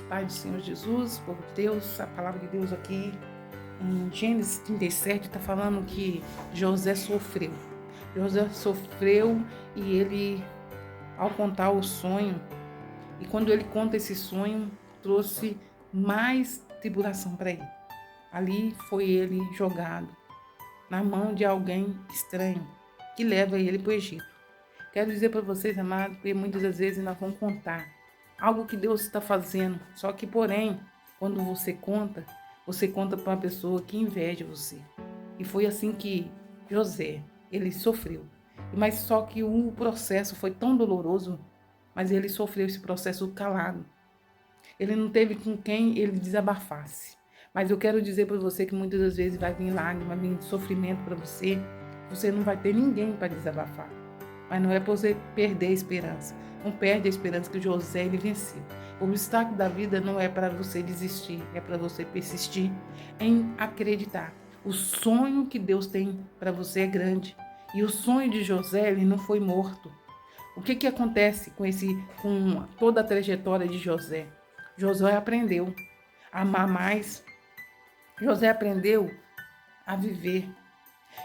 Pai do Senhor Jesus, por Deus, a palavra de Deus aqui em Gênesis 37 está falando que José sofreu. José sofreu e ele, ao contar o sonho, e quando ele conta esse sonho, trouxe mais tribulação para ele. Ali foi ele jogado na mão de alguém estranho, que leva ele para o Egito. Quero dizer para vocês, amados, que muitas das vezes nós vamos contar algo que Deus está fazendo, só que, porém, quando você conta para uma pessoa que inveja você. E foi assim que José, ele sofreu. Mas só que o processo foi tão doloroso, mas ele sofreu esse processo calado. Ele não teve com quem ele desabafasse. Mas eu quero dizer para você que muitas das vezes vai vir lágrima, vai vir sofrimento para você. Você não vai ter ninguém para desabafar. Mas não é para você perder a esperança. Não perde a esperança que José ele venceu. O obstáculo da vida não é para você desistir, é para você persistir em acreditar. O sonho que Deus tem para você é grande. E o sonho de José ele não foi morto. O que acontece com toda a trajetória de José? José aprendeu a amar mais. José aprendeu a viver.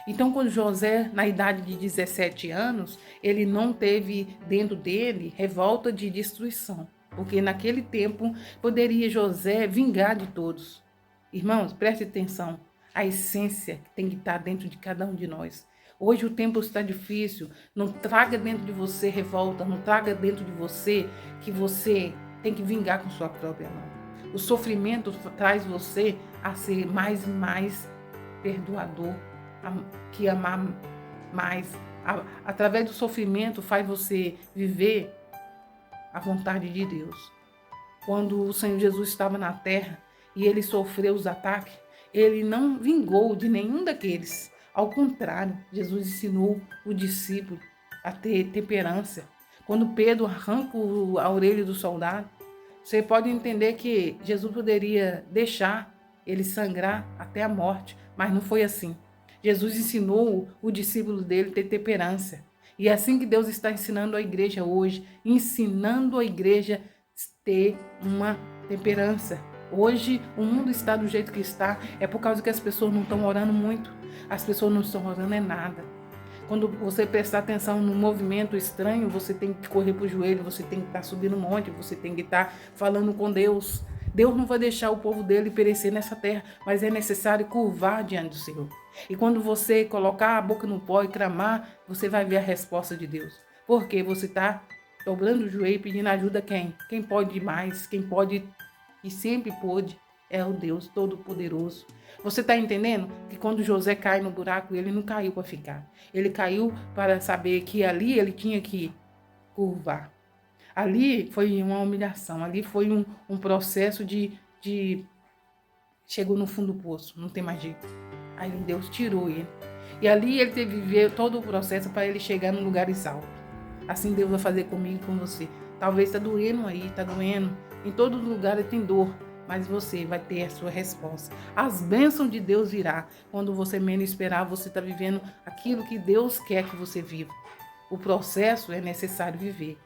Então, quando José, na idade de 17 anos, ele não teve dentro dele revolta de destruição, porque naquele tempo poderia José vingar de todos. Irmãos, preste atenção, a essência que tem que estar dentro de cada um de nós. Hoje o tempo está difícil, não traga dentro de você revolta, não traga dentro de você que você tem que vingar com sua própria mão. O sofrimento traz você a ser mais e mais perdoador, que amar mais. Através do sofrimento faz você viver a vontade de Deus. Quando o Senhor Jesus estava na terra e ele sofreu os ataques, ele não vingou de nenhum daqueles. Ao contrário, Jesus ensinou o discípulo a ter temperança. Quando Pedro arranca a orelha do soldado, você pode entender que Jesus poderia deixar ele sangrar até a morte, mas não foi assim. Jesus ensinou o discípulo dele a ter temperança. E é assim que Deus está ensinando a igreja hoje, ensinando a igreja a ter uma temperança. Hoje o mundo está do jeito que está, é por causa que as pessoas não estão orando muito. As pessoas não estão orando nada. Quando você prestar atenção no movimento estranho, você tem que correr para o joelho, você tem que estar subindo um monte, você tem que estar falando com Deus. Deus não vai deixar o povo dele perecer nessa terra, mas é necessário curvar diante do Senhor. E quando você colocar a boca no pó e clamar, você vai ver a resposta de Deus. Porque você está dobrando o joelho e pedindo ajuda a quem? Quem pode mais, quem pode e sempre pôde é o Deus Todo-Poderoso. Você está entendendo que quando José cai no buraco, ele não caiu para ficar. Ele caiu para saber que ali ele tinha que curvar. Ali foi uma humilhação, ali foi um processo de chegou no fundo do poço, não tem mais jeito. Aí Deus tirou ele. E ali ele teve que viver todo o processo para ele chegar num lugar alto. Assim Deus vai fazer comigo e com você. Talvez está doendo aí, está doendo. Em todo lugar tem dor, mas você vai ter a sua resposta. As bênçãos de Deus virá. Quando você menos esperar, você está vivendo aquilo que Deus quer que você viva. O processo é necessário viver.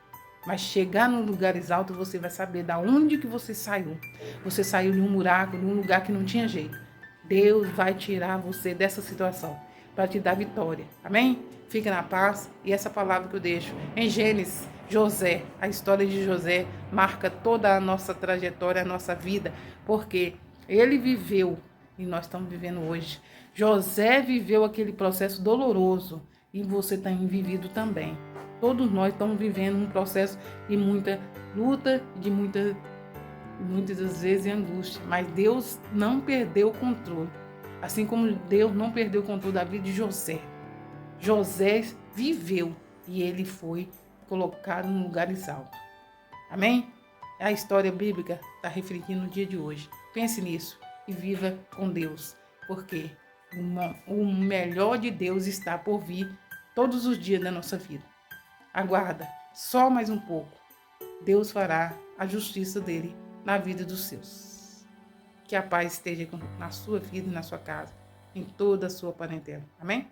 Mas chegar num lugares altos, você vai saber da onde que você saiu. Você saiu de um buraco, de um lugar que não tinha jeito. Deus vai tirar você dessa situação para te dar vitória. Amém? Fica na paz. E essa palavra que eu deixo em Gênesis, José, a história de José marca toda a nossa trajetória, a nossa vida, porque ele viveu e nós estamos vivendo hoje. José viveu aquele processo doloroso e você tem vivido também. Todos nós estamos vivendo um processo de muita luta, de muitas das vezes angústia, mas Deus não perdeu o controle. Assim como Deus não perdeu o controle da vida de José. José viveu e ele foi colocado em lugares altos. Amém? A história bíblica está refletindo no dia de hoje. Pense nisso e viva com Deus, porque o melhor de Deus está por vir todos os dias da nossa vida. Aguarda, só mais um pouco. Deus fará a justiça dele na vida dos seus. Que a paz esteja na sua vida e na sua casa, em toda a sua parentela. Amém?